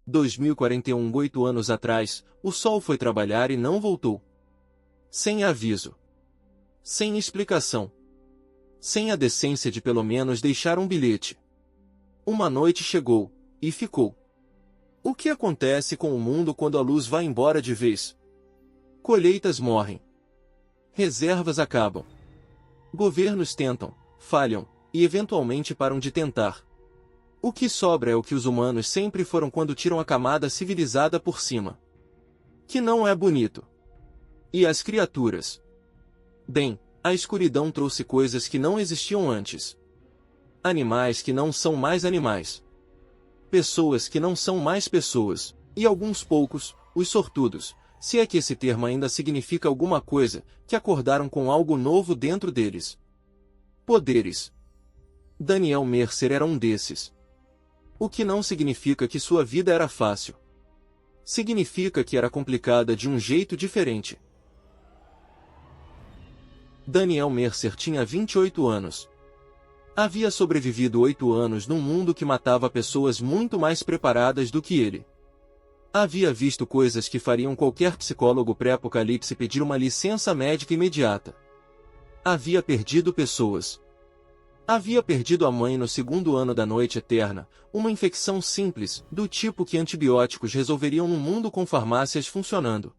2041, 8 anos atrás, o Sol foi trabalhar e não voltou. Sem aviso. Sem explicação. Sem a decência de pelo menos deixar um bilhete. Uma noite chegou, e ficou. O que acontece com o mundo quando a luz vai embora de vez? Colheitas morrem. Reservas acabam. Governos tentam, falham, e eventualmente param de tentar. O que sobra é o que os humanos sempre foram quando tiram a camada civilizada por cima. Que não é bonito. E as criaturas? Bem, a escuridão trouxe coisas que não existiam antes. Animais que não são mais animais. Pessoas que não são mais pessoas, e alguns poucos, os sortudos, se é que esse termo ainda significa alguma coisa, que acordaram com algo novo dentro deles. Poderes. Daniel Mercer era um desses. O que não significa que sua vida era fácil. Significa que era complicada de um jeito diferente. Daniel Mercer tinha 28 anos. Havia sobrevivido 8 anos num mundo que matava pessoas muito mais preparadas do que ele. Havia visto coisas que fariam qualquer psicólogo pré-apocalipse pedir uma licença médica imediata. Havia perdido pessoas. Havia perdido a mãe no 2º ano da noite eterna, uma infecção simples, do tipo que antibióticos resolveriam num mundo com farmácias funcionando.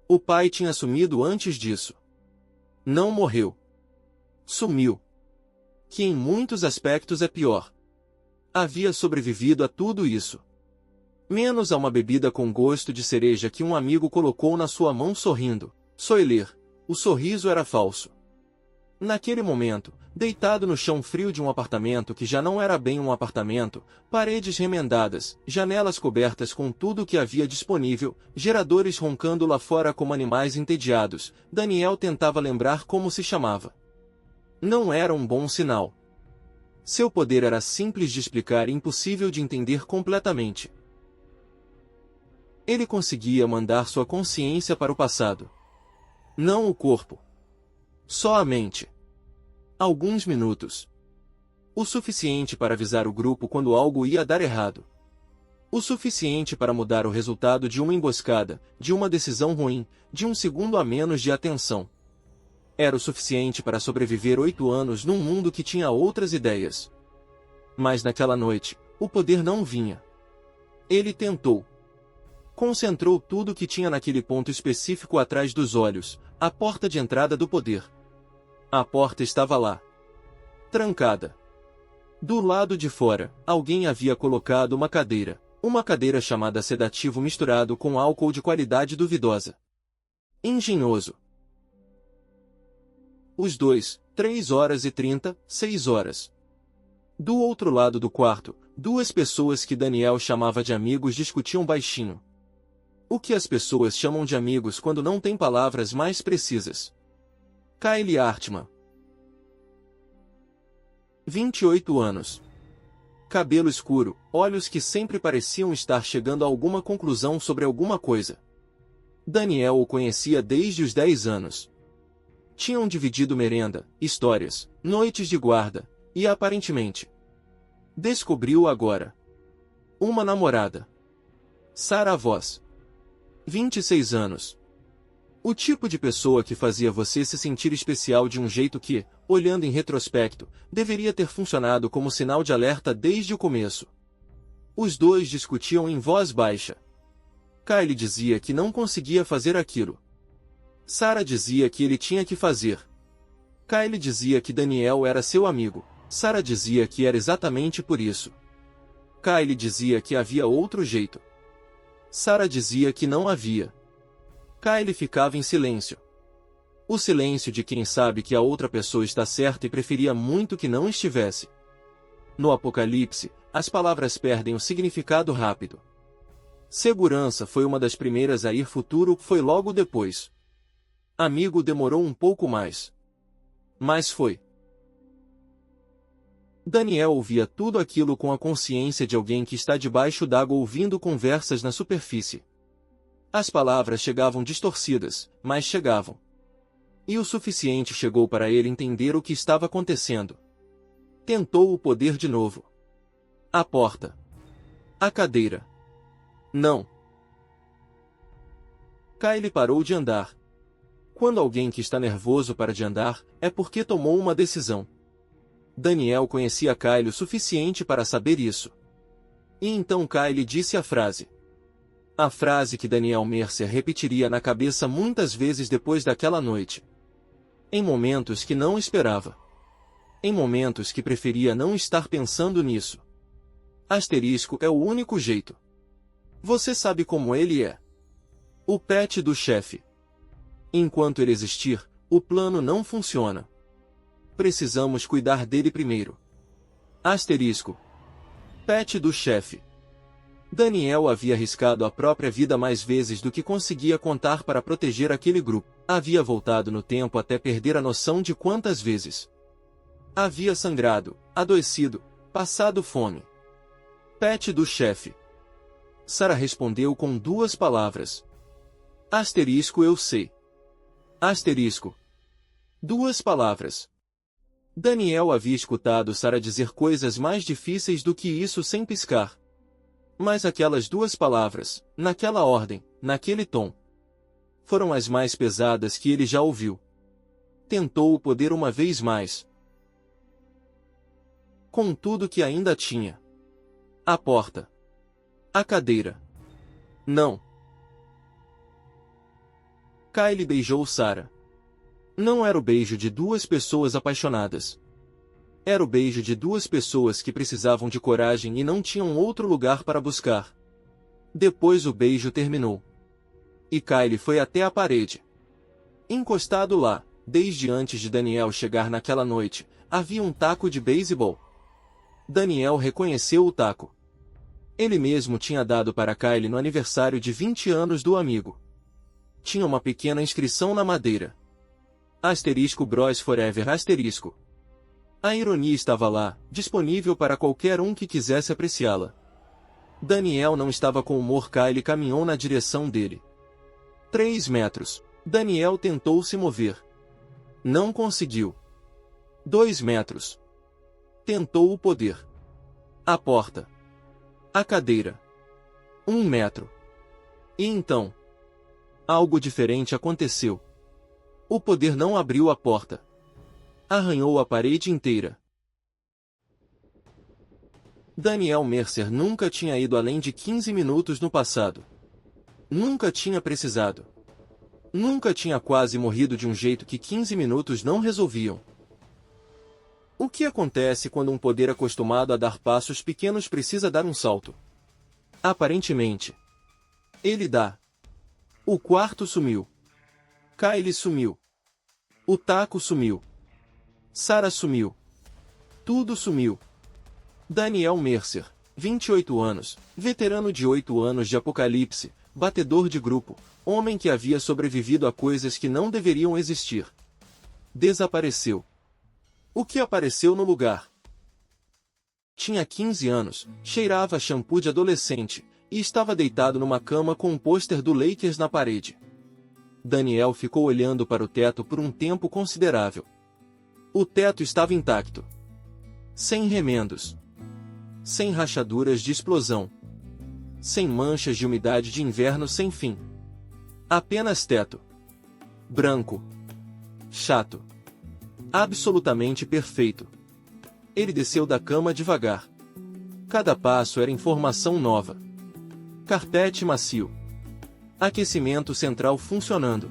O pai tinha sumido antes disso. Não morreu. Sumiu. Que em muitos aspectos é pior. Havia sobrevivido a tudo isso. Menos a uma bebida com gosto de cereja que um amigo colocou na sua mão sorrindo. Soiler. O sorriso era falso. Naquele momento, deitado no chão frio de um apartamento que já não era bem um apartamento, paredes remendadas, janelas cobertas com tudo o que havia disponível, geradores roncando lá fora como animais entediados, Daniel tentava lembrar como se chamava. Não era um bom sinal. Seu poder era simples de explicar e impossível de entender completamente. Ele conseguia mandar sua consciência para o passado. Não o corpo. Só a mente. Alguns minutos. O suficiente para avisar o grupo quando algo ia dar errado. O suficiente para mudar o resultado de uma emboscada, de uma decisão ruim, de um segundo a menos de atenção. Era o suficiente para sobreviver 8 anos num mundo que tinha outras ideias. Mas naquela noite, o poder não vinha. Ele tentou. Concentrou tudo o que tinha naquele ponto específico atrás dos olhos, a porta de entrada do poder. A porta estava lá. Trancada. Do lado de fora, alguém havia colocado uma cadeira chamada sedativo misturado com álcool de qualidade duvidosa. Engenhoso. Os dois, 3 horas e 30, 6 horas. Do outro lado do quarto, 2 pessoas que Daniel chamava de amigos discutiam baixinho. O que as pessoas chamam de amigos quando não têm palavras mais precisas. Kyle Hartman. 28 anos. Cabelo escuro, olhos que sempre pareciam estar chegando a alguma conclusão sobre alguma coisa. Daniel o conhecia desde os 10 anos. Tinham dividido merenda, histórias, noites de guarda, e aparentemente descobriu agora. Uma namorada. Sarah Voss. 26 anos. O tipo de pessoa que fazia você se sentir especial de um jeito que, olhando em retrospecto, deveria ter funcionado como sinal de alerta desde o começo. Os dois discutiam em voz baixa. Kyle dizia que não conseguia fazer aquilo. Sarah dizia que ele tinha que fazer. Kyle dizia que Daniel era seu amigo. Sarah dizia que era exatamente por isso. Kyle dizia que havia outro jeito. Sarah dizia que não havia. Kyle ficava em silêncio. O silêncio de quem sabe que a outra pessoa está certa e preferia muito que não estivesse. No Apocalipse, as palavras perdem o significado rápido. Segurança foi uma das primeiras a ir, futuro foi logo depois. Amigo demorou um pouco mais. Mas foi. Daniel ouvia tudo aquilo com a consciência de alguém que está debaixo d'água ouvindo conversas na superfície. As palavras chegavam distorcidas, mas chegavam. E o suficiente chegou para ele entender o que estava acontecendo. Tentou o poder de novo. A porta. A cadeira. Não. Kyle parou de andar. Quando alguém que está nervoso para de andar, é porque tomou uma decisão. Daniel conhecia Kyle o suficiente para saber isso. E então Kyle disse a frase. A frase que Daniel Mercer repetiria na cabeça muitas vezes depois daquela noite. Em momentos que não esperava. Em momentos que preferia não estar pensando nisso. Asterisco é o único jeito. Você sabe como ele é. O pet do chefe. Enquanto ele existir, o plano não funciona. Precisamos cuidar dele primeiro. Asterisco. Pet do chefe. Daniel havia arriscado a própria vida mais vezes do que conseguia contar para proteger aquele grupo. Havia voltado no tempo até perder a noção de quantas vezes. Havia sangrado, adoecido, passado fome. Pet do chefe. Sarah respondeu com 2 palavras. Asterisco eu sei. Asterisco. 2 palavras. Daniel havia escutado Sarah dizer coisas mais difíceis do que isso sem piscar. Mas aquelas 2 palavras, naquela ordem, naquele tom, foram as mais pesadas que ele já ouviu. Tentou o poder uma vez mais. Com tudo que ainda tinha. A porta. A cadeira. Não. Kyle beijou Sarah. Não era o beijo de 2 pessoas apaixonadas. Era o beijo de 2 pessoas que precisavam de coragem e não tinham outro lugar para buscar. Depois o beijo terminou. E Kyle foi até a parede. Encostado lá, desde antes de Daniel chegar naquela noite, havia um taco de beisebol. Daniel reconheceu o taco. Ele mesmo tinha dado para Kyle no aniversário de 20 anos do amigo. Tinha uma pequena inscrição na madeira. Asterisco Bros Forever asterisco. A ironia estava lá, disponível para qualquer um que quisesse apreciá-la. Daniel não estava com humor. Kyle caminhou na direção dele. 3 metros. Daniel tentou se mover. Não conseguiu. 2 metros. Tentou o poder. A porta. A cadeira. 1 metro. E então? Algo diferente aconteceu. O poder não abriu a porta. Arranhou a parede inteira. Daniel Mercer nunca tinha ido além de 15 minutos no passado. Nunca tinha precisado. Nunca tinha quase morrido de um jeito que 15 minutos não resolviam. O que acontece quando um poder acostumado a dar passos pequenos precisa dar um salto? Aparentemente. Ele dá. O quarto sumiu. Kyle sumiu. O taco sumiu. Sarah sumiu. Tudo sumiu. Daniel Mercer, 28 anos, veterano de 8 anos de Apocalipse, batedor de grupo, homem que havia sobrevivido a coisas que não deveriam existir. Desapareceu. O que apareceu no lugar? Tinha 15 anos, cheirava a shampoo de adolescente, e estava deitado numa cama com um pôster do Lakers na parede. Daniel ficou olhando para o teto por um tempo considerável. O teto estava intacto. Sem remendos. Sem rachaduras de explosão. Sem manchas de umidade de inverno sem fim. Apenas teto. Branco. Chato. Absolutamente perfeito. Ele desceu da cama devagar. Cada passo era informação nova. Carpete macio. Aquecimento central funcionando.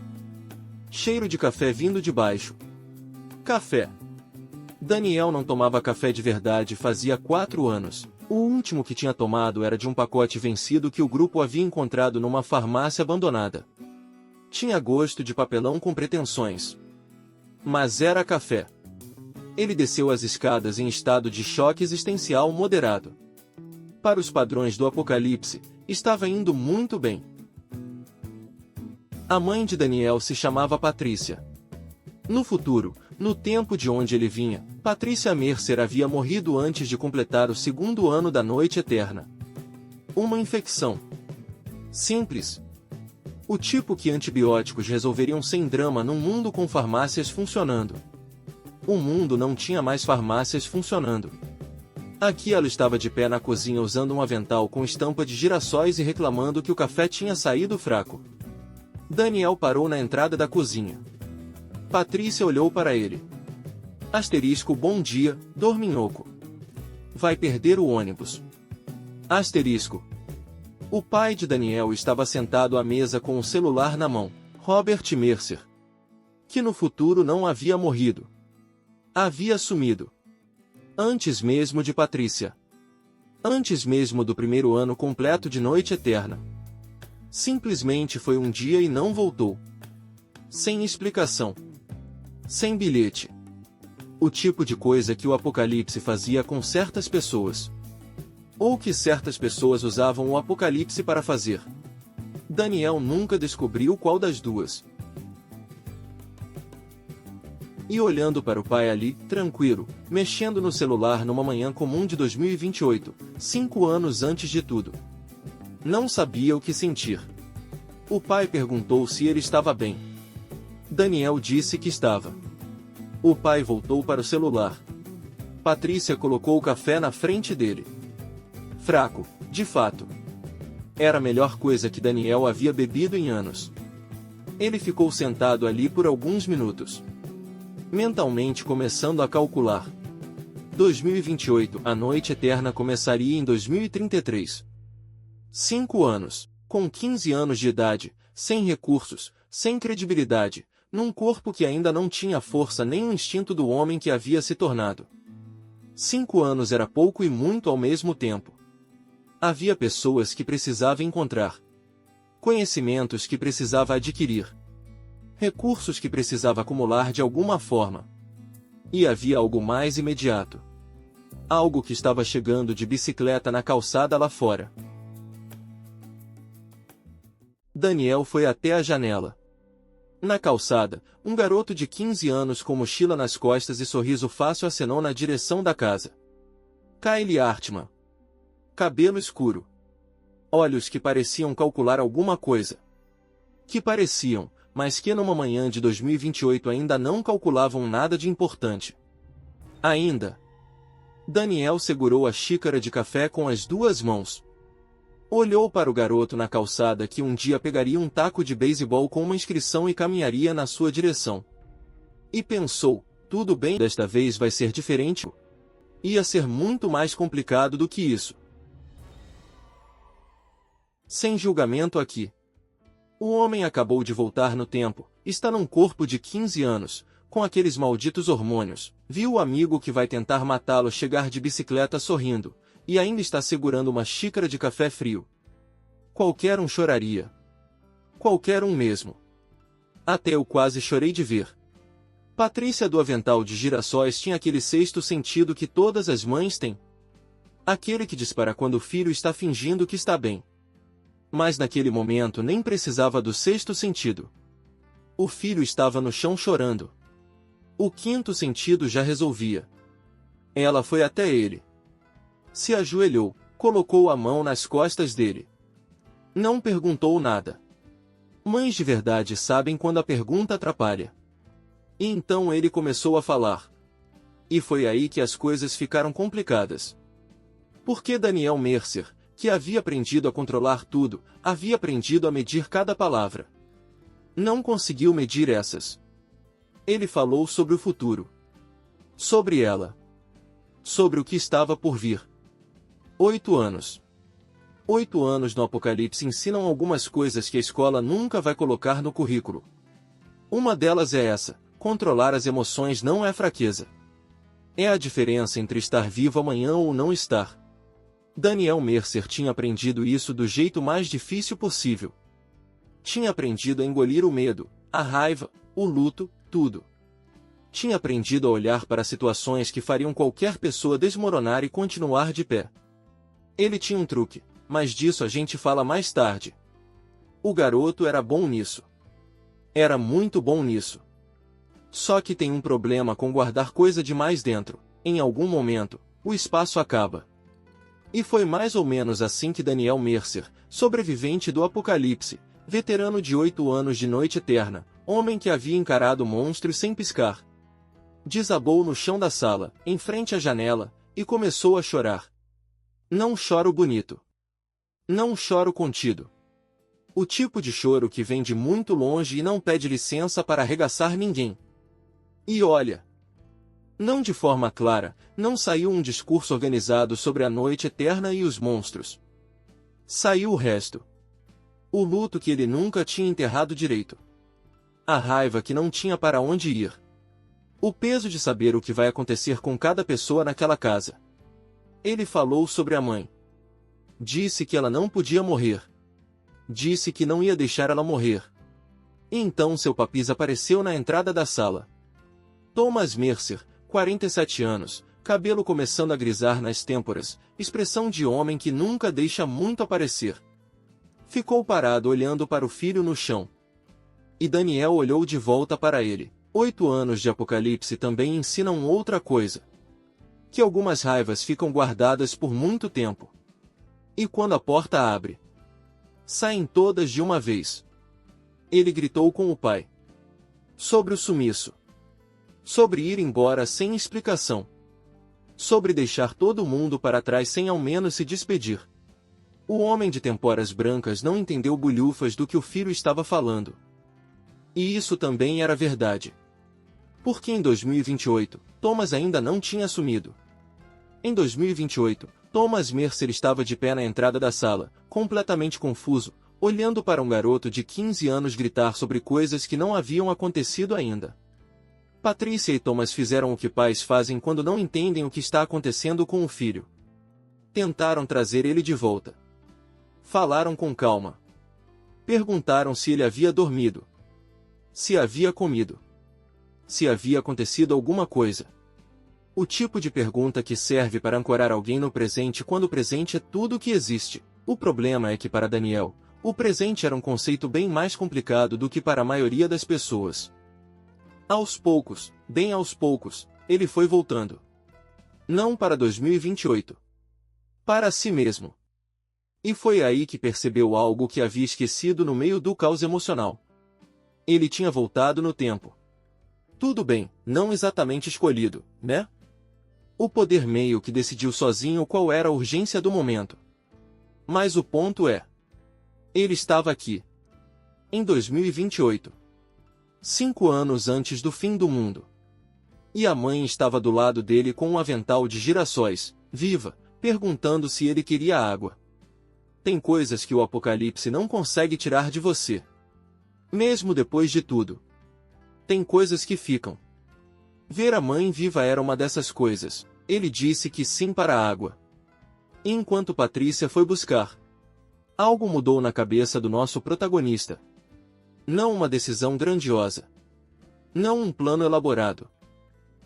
Cheiro de café vindo de baixo. Café. Daniel não tomava café de verdade fazia 4 anos. O último que tinha tomado era de um pacote vencido que o grupo havia encontrado numa farmácia abandonada. Tinha gosto de papelão com pretensões. Mas era café. Ele desceu as escadas em estado de choque existencial moderado. Para os padrões do Apocalipse, estava indo muito bem. A mãe de Daniel se chamava Patrícia. No futuro, no tempo de onde ele vinha, Patrícia Mercer havia morrido antes de completar o 2º ano da noite eterna. Uma infecção. Simples. O tipo que antibióticos resolveriam sem drama num mundo com farmácias funcionando. O mundo não tinha mais farmácias funcionando. Aqui ela estava de pé na cozinha usando um avental com estampa de girassóis e reclamando que o café tinha saído fraco. Daniel parou na entrada da cozinha. Patrícia olhou para ele. Asterisco bom dia, dorminhoco. Vai perder o ônibus. Asterisco. O pai de Daniel estava sentado à mesa com o celular na mão, Robert Mercer. Que no futuro não havia morrido. Havia sumido. Antes mesmo de Patrícia. Antes mesmo do primeiro ano completo de Noite Eterna. Simplesmente foi um dia e não voltou. Sem explicação. Sem bilhete. O tipo de coisa que o Apocalipse fazia com certas pessoas. Ou que certas pessoas usavam o Apocalipse para fazer. Daniel nunca descobriu qual das duas. E olhando para o pai ali, tranquilo, mexendo no celular numa manhã comum de 2028, 5 anos antes de tudo. Não sabia o que sentir. O pai perguntou se ele estava bem. Daniel disse que estava. O pai voltou para o celular. Patrícia colocou o café na frente dele. Fraco, de fato. Era a melhor coisa que Daniel havia bebido em anos. Ele ficou sentado ali por alguns minutos. Mentalmente começando a calcular. 2028, a Noite Eterna começaria em 2033. 5 anos, com 15 anos de idade, sem recursos, sem credibilidade, num corpo que ainda não tinha força nem o instinto do homem que havia se tornado. 5 anos era pouco e muito ao mesmo tempo. Havia pessoas que precisava encontrar. Conhecimentos que precisava adquirir. Recursos que precisava acumular de alguma forma. E havia algo mais imediato. Algo que estava chegando de bicicleta na calçada lá fora. Daniel foi até a janela. Na calçada, um garoto de 15 anos com mochila nas costas e sorriso fácil acenou na direção da casa. Kyle Hartman. Cabelo escuro. Olhos que pareciam calcular alguma coisa. Que pareciam, mas que numa manhã de 2028 ainda não calculavam nada de importante. Ainda. Daniel segurou a xícara de café com as 2 mãos. Olhou para o garoto na calçada que um dia pegaria um taco de beisebol com uma inscrição e caminharia na sua direção. E pensou, tudo bem, desta vez vai ser diferente. Ia ser muito mais complicado do que isso. Sem julgamento aqui. O homem acabou de voltar no tempo, está num corpo de 15 anos, com aqueles malditos hormônios, viu o amigo que vai tentar matá-lo chegar de bicicleta sorrindo, e ainda está segurando uma xícara de café frio. Qualquer um choraria. Qualquer um mesmo. Até eu quase chorei de ver. Patrícia do avental de girassóis tinha aquele sexto sentido que todas as mães têm. Aquele que dispara quando o filho está fingindo que está bem. Mas naquele momento nem precisava do sexto sentido. O filho estava no chão chorando. O quinto sentido já resolvia. Ela foi até ele. Se ajoelhou, colocou a mão nas costas dele. Não perguntou nada. Mães de verdade sabem quando a pergunta atrapalha. E então ele começou a falar. E foi aí que as coisas ficaram complicadas. Porque Daniel Mercer, que havia aprendido a controlar tudo, havia aprendido a medir cada palavra. Não conseguiu medir essas. Ele falou sobre o futuro. Sobre ela. Sobre o que estava por vir. 8 anos. 8 anos no Apocalipse ensinam algumas coisas que a escola nunca vai colocar no currículo. Uma delas é essa: controlar as emoções não é fraqueza. É a diferença entre estar vivo amanhã ou não estar. Daniel Mercer tinha aprendido isso do jeito mais difícil possível. Tinha aprendido a engolir o medo, a raiva, o luto, tudo. Tinha aprendido a olhar para situações que fariam qualquer pessoa desmoronar e continuar de pé. Ele tinha um truque, mas disso a gente fala mais tarde. O garoto era bom nisso. Era muito bom nisso. Só que tem um problema com guardar coisa demais dentro. Em algum momento, o espaço acaba. E foi mais ou menos assim que Daniel Mercer, sobrevivente do Apocalipse, veterano de 8 anos de Noite Eterna, homem que havia encarado monstros sem piscar, desabou no chão da sala, em frente à janela, e começou a chorar. Não choro bonito. Não choro contido. O tipo de choro que vem de muito longe e não pede licença para arregaçar ninguém. E olha, não de forma clara, não saiu um discurso organizado sobre a noite eterna e os monstros. Saiu o resto. O luto que ele nunca tinha enterrado direito. A raiva que não tinha para onde ir. O peso de saber o que vai acontecer com cada pessoa naquela casa. Ele falou sobre a mãe. Disse que ela não podia morrer. Disse que não ia deixar ela morrer. E então seu papis apareceu na entrada da sala. Thomas Mercer, 47 anos, cabelo começando a grisar nas têmporas, expressão de homem que nunca deixa muito aparecer. Ficou parado olhando para o filho no chão. E Daniel olhou de volta para ele. 8 anos de Apocalipse também ensinam outra coisa. Que algumas raivas ficam guardadas por muito tempo. E quando a porta abre, saem todas de uma vez. Ele gritou com o pai. Sobre o sumiço. Sobre ir embora sem explicação. Sobre deixar todo mundo para trás sem ao menos se despedir. O homem de temporas brancas não entendeu bulhufas do que o filho estava falando. E isso também era verdade. Porque em 2028, Thomas ainda não tinha sumido. Em 2028, Thomas Mercer estava de pé na entrada da sala, completamente confuso, olhando para um garoto de 15 anos gritar sobre coisas que não haviam acontecido ainda. Patrícia e Thomas fizeram o que pais fazem quando não entendem o que está acontecendo com o filho. Tentaram trazer ele de volta. Falaram com calma. Perguntaram se ele havia dormido. Se havia comido. Se havia acontecido alguma coisa. O tipo de pergunta que serve para ancorar alguém no presente quando o presente é tudo o que existe. O problema é que para Daniel, o presente era um conceito bem mais complicado do que para a maioria das pessoas. Aos poucos, bem aos poucos, ele foi voltando. Não para 2028. Para si mesmo. E foi aí que percebeu algo que havia esquecido no meio do caos emocional. Ele tinha voltado no tempo. Tudo bem, não exatamente escolhido, né? O poder meio que decidiu sozinho qual era a urgência do momento. Mas o ponto é: ele estava aqui. Em 2028. 5 anos antes do fim do mundo. E a mãe estava do lado dele com um avental de girassóis, viva, perguntando se ele queria água. Tem coisas que o Apocalipse não consegue tirar de você. Mesmo depois de tudo. Tem coisas que ficam. Ver a mãe viva era uma dessas coisas. Ele disse que sim para a água. E enquanto Patrícia foi buscar, algo mudou na cabeça do nosso protagonista. Não uma decisão grandiosa. Não um plano elaborado.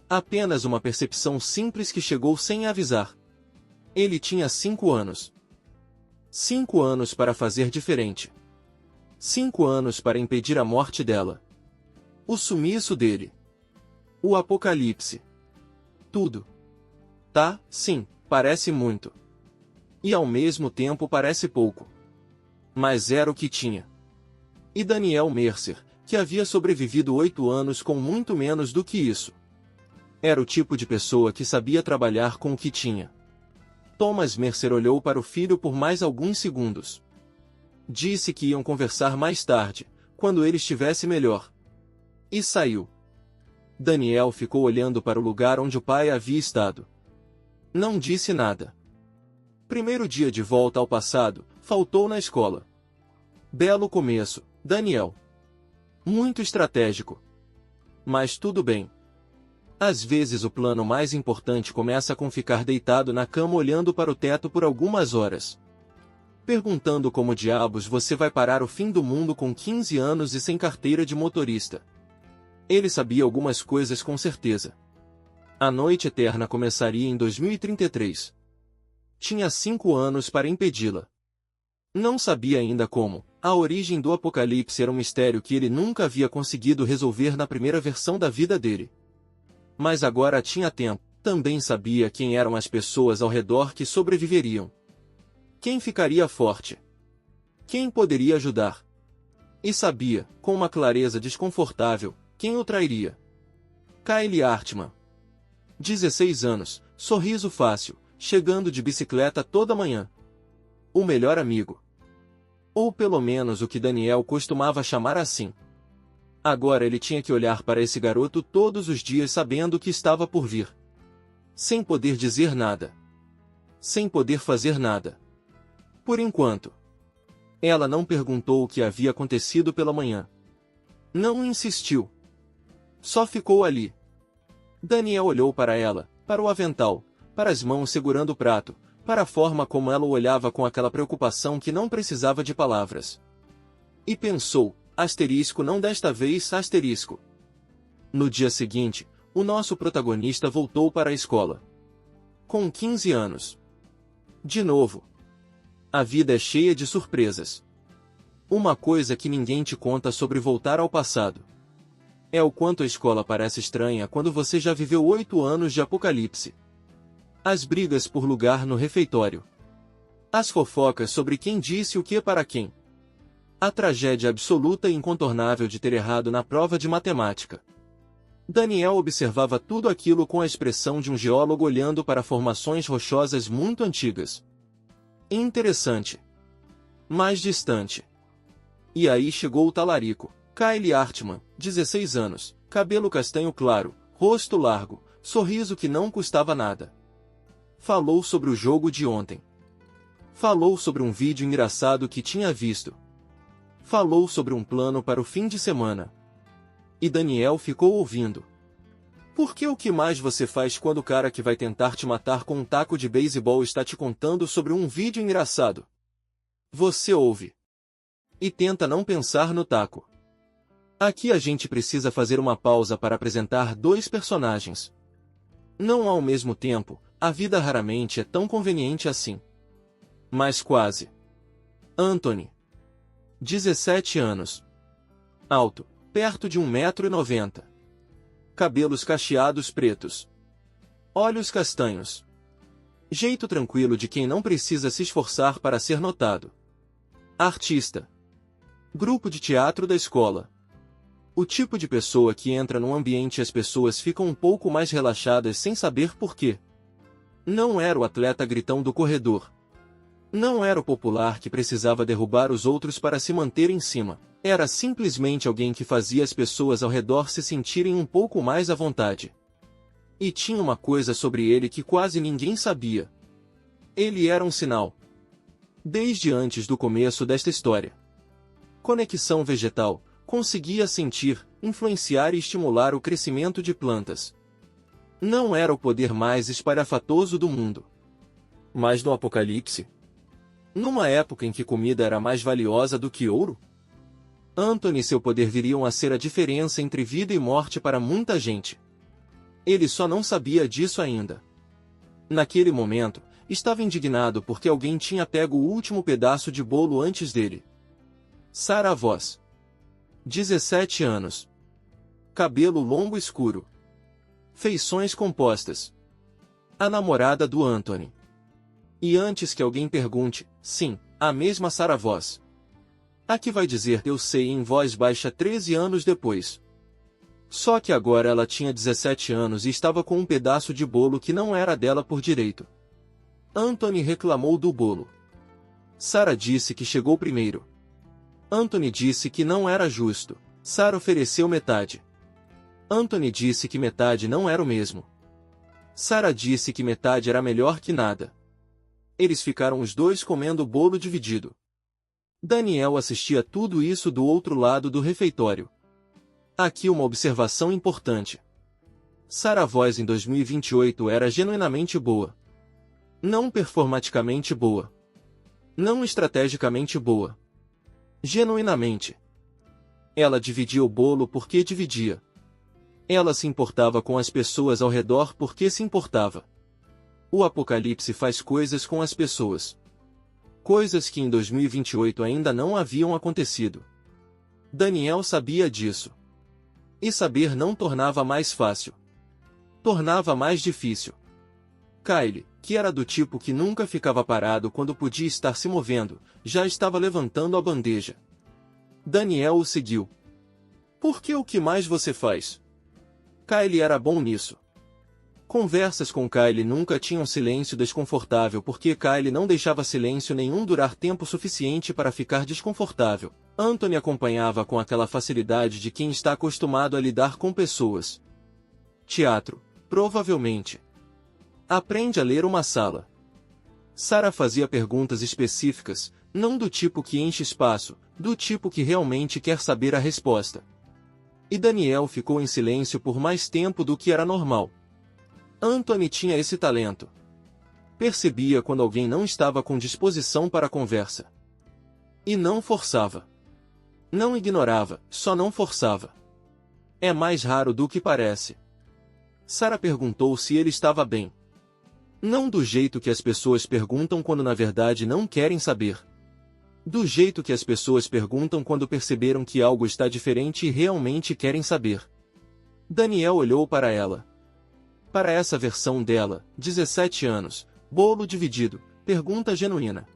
Apenas uma percepção simples que chegou sem avisar. Ele tinha 5 anos. 5 anos para fazer diferente. 5 anos para impedir a morte dela. O sumiço dele. O apocalipse. Tudo. Tá, sim, parece muito. E ao mesmo tempo parece pouco. Mas era o que tinha. E Daniel Mercer, que havia sobrevivido 8 anos com muito menos do que isso. Era o tipo de pessoa que sabia trabalhar com o que tinha. Thomas Mercer olhou para o filho por mais alguns segundos. Disse que iam conversar mais tarde, quando ele estivesse melhor. E saiu. Daniel ficou olhando para o lugar onde o pai havia estado. Não disse nada. Primeiro dia de volta ao passado, faltou na escola. Belo começo, Daniel. Muito estratégico. Mas tudo bem. Às vezes o plano mais importante começa com ficar deitado na cama olhando para o teto por algumas horas. Perguntando como diabos você vai parar o fim do mundo com 15 anos e sem carteira de motorista. Ele sabia algumas coisas com certeza. A noite eterna começaria em 2033. Tinha 5 anos para impedi-la. Não sabia ainda como. A origem do apocalipse era um mistério que ele nunca havia conseguido resolver na primeira versão da vida dele. Mas agora tinha tempo. Também sabia quem eram as pessoas ao redor que sobreviveriam. Quem ficaria forte? Quem poderia ajudar? E sabia, com uma clareza desconfortável, quem o trairia. Kyle Hartman. 16 anos, sorriso fácil, chegando de bicicleta toda manhã. O melhor amigo. Ou pelo menos o que Daniel costumava chamar assim. Agora ele tinha que olhar para esse garoto todos os dias sabendo que estava por vir. Sem poder dizer nada. Sem poder fazer nada. Por enquanto. Ela não perguntou o que havia acontecido pela manhã. Não insistiu. Só ficou ali. Daniel olhou para ela, para o avental, para as mãos segurando o prato, para a forma como ela o olhava com aquela preocupação que não precisava de palavras. E pensou, asterisco não desta vez, asterisco. No dia seguinte, o nosso protagonista voltou para a escola. Com 15 anos. De novo. A vida é cheia de surpresas. Uma coisa que ninguém te conta sobre voltar ao passado. É o quanto a escola parece estranha quando você já viveu 8 anos de apocalipse. As brigas por lugar no refeitório. As fofocas sobre quem disse o que para quem. A tragédia absoluta e incontornável de ter errado na prova de matemática. Daniel observava tudo aquilo com a expressão de um geólogo olhando para formações rochosas muito antigas. Interessante. Mais distante. E aí chegou o talarico. Kyle Hartman, 16 anos, cabelo castanho claro, rosto largo, sorriso que não custava nada. Falou sobre o jogo de ontem. Falou sobre um vídeo engraçado que tinha visto. Falou sobre um plano para o fim de semana. E Daniel ficou ouvindo. Porque o que mais você faz quando o cara que vai tentar te matar com um taco de beisebol está te contando sobre um vídeo engraçado? Você ouve. E tenta não pensar no taco. Aqui a gente precisa fazer uma pausa para apresentar dois personagens. Não ao mesmo tempo, a vida raramente é tão conveniente assim. Mas quase. Anthony. 17 anos. Alto, perto de 1,90 m. Cabelos cacheados pretos. Olhos castanhos. Jeito tranquilo de quem não precisa se esforçar para ser notado. Artista. Grupo de teatro da escola. O tipo de pessoa que entra num ambiente e as pessoas ficam um pouco mais relaxadas sem saber por quê. Não era o atleta gritão do corredor. Não era o popular que precisava derrubar os outros para se manter em cima. Era simplesmente alguém que fazia as pessoas ao redor se sentirem um pouco mais à vontade. E tinha uma coisa sobre ele que quase ninguém sabia. Ele era um sinal. Desde antes do começo desta história. Conexão vegetal, conseguia sentir, influenciar e estimular o crescimento de plantas. Não era o poder mais espalhafatoso do mundo. Mas no Apocalipse? Numa época em que comida era mais valiosa do que ouro? Anthony e seu poder viriam a ser a diferença entre vida e morte para muita gente. Ele só não sabia disso ainda. Naquele momento, estava indignado porque alguém tinha pego o último pedaço de bolo antes dele. Sarah Voss. 17 anos. Cabelo longo escuro. Feições compostas. A namorada do Anthony. E antes que alguém pergunte, sim, a mesma Sarah Voss. A que vai dizer eu sei em voz baixa 13 anos depois. Só que agora ela tinha 17 anos e estava com um pedaço de bolo que não era dela por direito. Anthony reclamou do bolo. Sarah disse que chegou primeiro. Anthony disse que não era justo. Sarah ofereceu metade. Anthony disse que metade não era o mesmo. Sarah disse que metade era melhor que nada. Eles ficaram os dois comendo o bolo dividido. Daniel assistia tudo isso do outro lado do refeitório. Aqui uma observação importante. Sarah Voss em 2028 era genuinamente boa. Não performaticamente boa. Não estrategicamente boa. Genuinamente. Ela dividia o bolo porque dividia. Ela se importava com as pessoas ao redor porque se importava. O Apocalipse faz coisas com as pessoas. Coisas que em 2028 ainda não haviam acontecido. Daniel sabia disso. E saber não tornava mais fácil. Tornava mais difícil. Kyle, que era do tipo que nunca ficava parado quando podia estar se movendo, já estava levantando a bandeja. Daniel o seguiu. Por que o que mais você faz? Kyle era bom nisso. Conversas com Kylie nunca tinham silêncio desconfortável porque Kylie não deixava silêncio nenhum durar tempo suficiente para ficar desconfortável. Anthony acompanhava com aquela facilidade de quem está acostumado a lidar com pessoas. Teatro, provavelmente. Aprende a ler uma sala. Sarah fazia perguntas específicas, não do tipo que enche espaço, do tipo que realmente quer saber a resposta. E Daniel ficou em silêncio por mais tempo do que era normal. Anthony tinha esse talento. Percebia quando alguém não estava com disposição para a conversa. E não forçava. Não ignorava, só não forçava. É mais raro do que parece. Sarah perguntou se ele estava bem. Não do jeito que as pessoas perguntam quando na verdade não querem saber. Do jeito que as pessoas perguntam quando perceberam que algo está diferente e realmente querem saber. Daniel olhou para ela. Para essa versão dela, 17 anos, bolo dividido, pergunta genuína.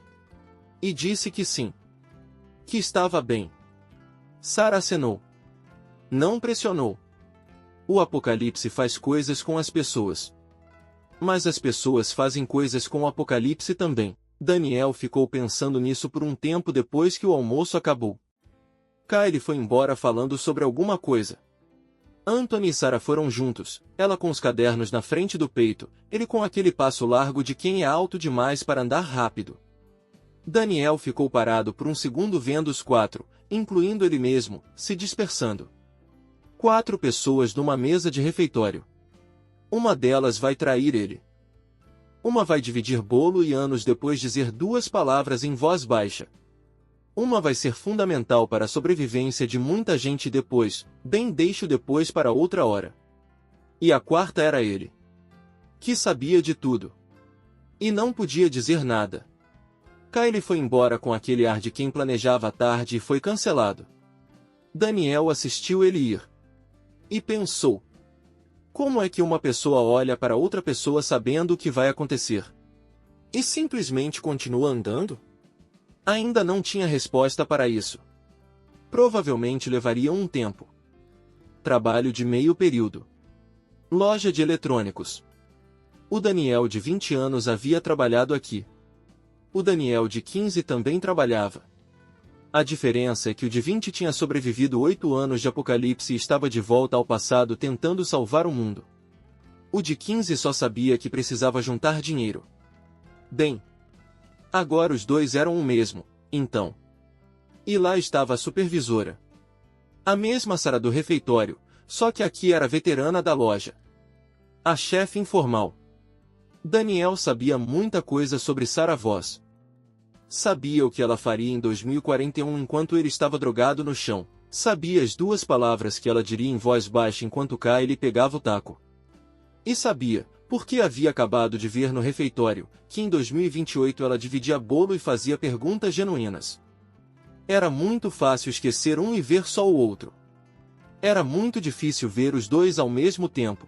E disse que sim. Que estava bem. Sarah acenou. Não pressionou. O Apocalipse faz coisas com as pessoas. Mas as pessoas fazem coisas com o Apocalipse também. Daniel ficou pensando nisso por um tempo depois que o almoço acabou. Kylie foi embora falando sobre alguma coisa. Anthony e Sarah foram juntos, ela com os cadernos na frente do peito, ele com aquele passo largo de quem é alto demais para andar rápido. Daniel ficou parado por um segundo vendo os quatro, incluindo ele mesmo, se dispersando. 4 pessoas numa mesa de refeitório. Uma delas vai trair ele. Uma vai dividir bolo e anos depois dizer 2 palavras em voz baixa. Uma vai ser fundamental para a sobrevivência de muita gente depois, bem deixo depois para outra hora. E a quarta era ele. Que sabia de tudo. E não podia dizer nada. Kylie foi embora com aquele ar de quem planejava a tarde e foi cancelado. Daniel assistiu ele ir. E pensou. Como é que uma pessoa olha para outra pessoa sabendo o que vai acontecer? E simplesmente continua andando? Ainda não tinha resposta para isso. Provavelmente levaria um tempo. Trabalho de meio período. Loja de eletrônicos. O Daniel de 20 anos havia trabalhado aqui. O Daniel de 15 também trabalhava. A diferença é que o de 20 tinha sobrevivido 8 anos de apocalipse e estava de volta ao passado tentando salvar o mundo. O de 15 só sabia que precisava juntar dinheiro. Bem, agora os dois eram o mesmo, então. E lá estava a supervisora. A mesma Sarah do refeitório, só que aqui era a veterana da loja. A chefe informal. Daniel sabia muita coisa sobre Sarah Voss. Sabia o que ela faria em 2041 enquanto ele estava drogado no chão. Sabia as 2 palavras que ela diria em voz baixa enquanto Kylie pegava o taco. E sabia, porque havia acabado de ver no refeitório, que em 2028 ela dividia bolo e fazia perguntas genuínas. Era muito fácil esquecer um e ver só o outro. Era muito difícil ver os dois ao mesmo tempo.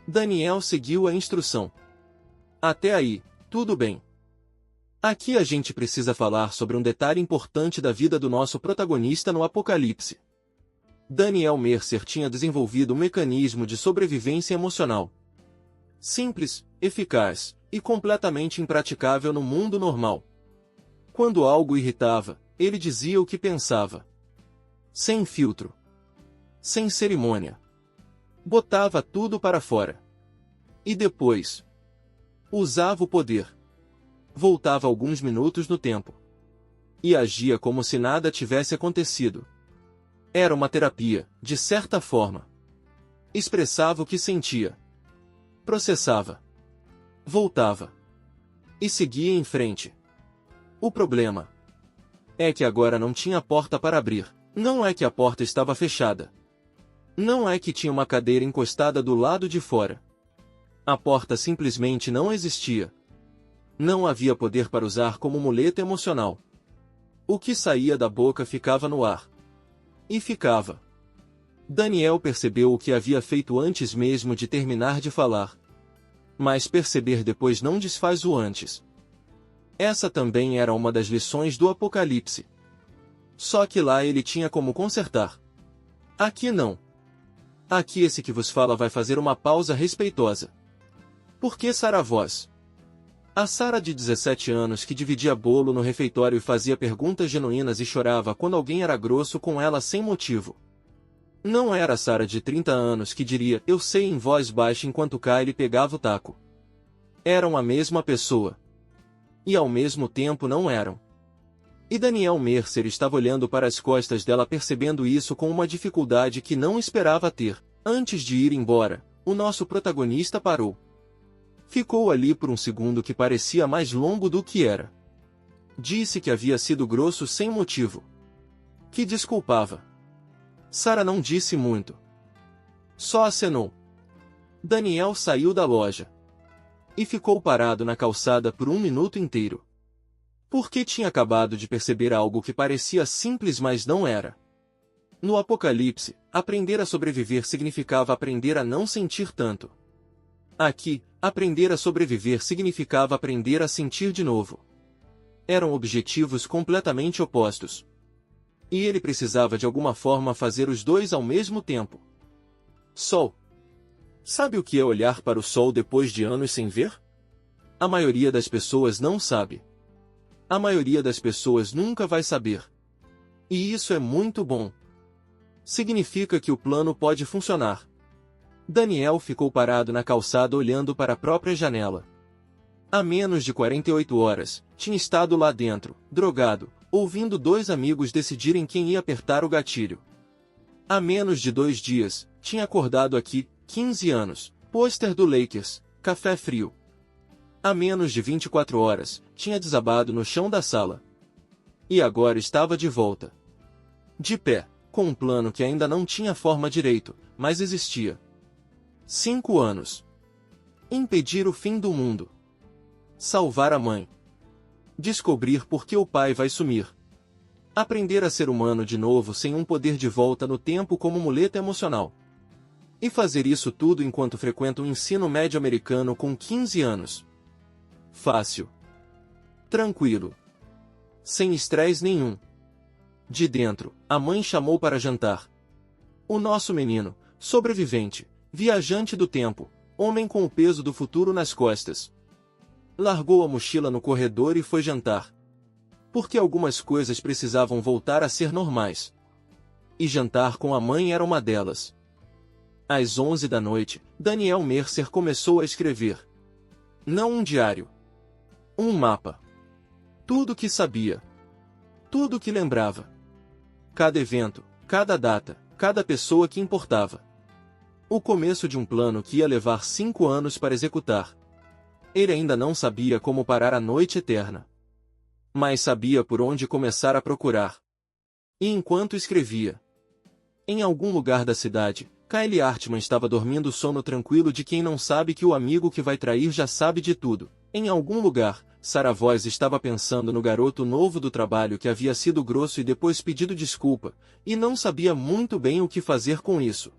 Daniel seguiu a instrução. Até aí, tudo bem. Aqui a gente precisa falar sobre um detalhe importante da vida do nosso protagonista no Apocalipse. Daniel Mercer tinha desenvolvido um mecanismo de sobrevivência emocional. Simples, eficaz, e completamente impraticável no mundo normal. Quando algo irritava, ele dizia o que pensava. Sem filtro. Sem cerimônia. Botava tudo para fora. E depois, usava o poder. Voltava alguns minutos no tempo. E agia como se nada tivesse acontecido. Era uma terapia, de certa forma. Expressava o que sentia. Processava. Voltava. E seguia em frente. O problema é que agora não tinha porta para abrir. Não é que a porta estava fechada. Não é que tinha uma cadeira encostada do lado de fora. A porta simplesmente não existia. Não havia poder para usar como muleta emocional. O que saía da boca ficava no ar. E ficava. Daniel percebeu o que havia feito antes mesmo de terminar de falar. Mas perceber depois não desfaz o antes. Essa também era uma das lições do Apocalipse. Só que lá ele tinha como consertar. Aqui não. Aqui esse que vos fala vai fazer uma pausa respeitosa. Por que Saravós? A Sara de 17 anos que dividia bolo no refeitório e fazia perguntas genuínas e chorava quando alguém era grosso com ela sem motivo. Não era a Sara de 30 anos que diria "eu sei" em voz baixa enquanto Kylie pegava o taco. Eram a mesma pessoa. E ao mesmo tempo não eram. E Daniel Mercer estava olhando para as costas dela percebendo isso com uma dificuldade que não esperava ter. Antes de ir embora, o nosso protagonista parou. Ficou ali por um segundo que parecia mais longo do que era. Disse que havia sido grosso sem motivo. Que desculpava. Sara não disse muito. Só acenou. Daniel saiu da loja. E ficou parado na calçada por um minuto inteiro. Porque tinha acabado de perceber algo que parecia simples mas não era. No Apocalipse, aprender a sobreviver significava aprender a não sentir tanto. Aqui, aprender a sobreviver significava aprender a sentir de novo. Eram objetivos completamente opostos. E ele precisava de alguma forma fazer os dois ao mesmo tempo. Sol. Sabe o que é olhar para o sol depois de anos sem ver? A maioria das pessoas não sabe. A maioria das pessoas nunca vai saber. E isso é muito bom. Significa que o plano pode funcionar. Daniel ficou parado na calçada olhando para a própria janela. Há menos de 48 horas, tinha estado lá dentro, drogado, ouvindo dois amigos decidirem quem ia apertar o gatilho. Há menos de 2 dias, tinha acordado aqui, 15 anos, pôster do Lakers, café frio. Há menos de 24 horas, tinha desabado no chão da sala. E agora estava de volta. De pé, com um plano que ainda não tinha forma direito, mas existia. 5 anos. Impedir o fim do mundo. Salvar a mãe. Descobrir por que o pai vai sumir. Aprender a ser humano de novo sem um poder de volta no tempo como muleta emocional. E fazer isso tudo enquanto frequenta o ensino médio americano com 15 anos. Fácil. Tranquilo. Sem estresse nenhum. De dentro, a mãe chamou para jantar. O nosso menino, sobrevivente, viajante do tempo, homem com o peso do futuro nas costas. Largou a mochila no corredor e foi jantar. Porque algumas coisas precisavam voltar a ser normais. E jantar com a mãe era uma delas. Às 11 da noite, Daniel Mercer começou a escrever. Não um diário. Um mapa. Tudo o que sabia. Tudo o que lembrava. Cada evento, cada data, cada pessoa que importava. O começo de um plano que ia levar 5 anos para executar. Ele ainda não sabia como parar a noite eterna. Mas sabia por onde começar a procurar. E enquanto escrevia, em algum lugar da cidade, Kylie Hartman estava dormindo o sono tranquilo de quem não sabe que o amigo que vai trair já sabe de tudo. Em algum lugar, Saravós estava pensando no garoto novo do trabalho que havia sido grosso e depois pedido desculpa, e não sabia muito bem o que fazer com isso.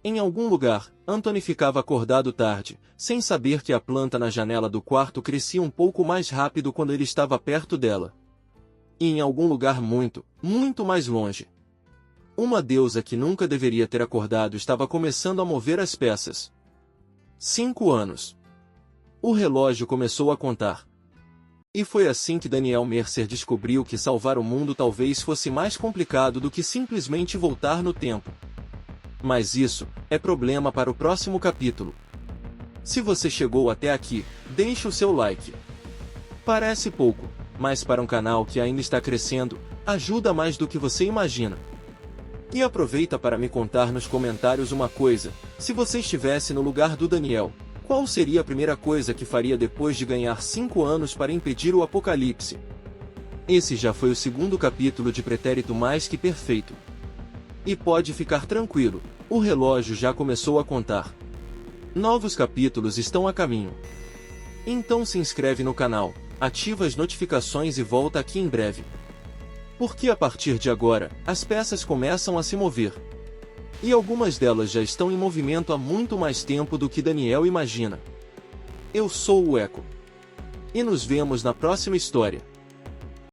Em algum lugar, Anthony ficava acordado tarde, sem saber que a planta na janela do quarto crescia um pouco mais rápido quando ele estava perto dela. E em algum lugar muito, muito mais longe, uma deusa que nunca deveria ter acordado estava começando a mover as peças. 5 anos. O relógio começou a contar. E foi assim que Daniel Mercer descobriu que salvar o mundo talvez fosse mais complicado do que simplesmente voltar no tempo. Mas isso é problema para o próximo capítulo. Se você chegou até aqui, deixe o seu like. Parece pouco, mas para um canal que ainda está crescendo, ajuda mais do que você imagina. E aproveita para me contar nos comentários uma coisa: se você estivesse no lugar do Daniel, qual seria a primeira coisa que faria depois de ganhar 5 anos para impedir o apocalipse? Esse já foi o 2º capítulo de Pretérito Mais que Perfeito. E pode ficar tranquilo, o relógio já começou a contar. Novos capítulos estão a caminho. Então se inscreve no canal, ativa as notificações e volta aqui em breve. Porque a partir de agora, as peças começam a se mover. E algumas delas já estão em movimento há muito mais tempo do que Daniel imagina. Eu sou o Eco. E nos vemos na próxima história.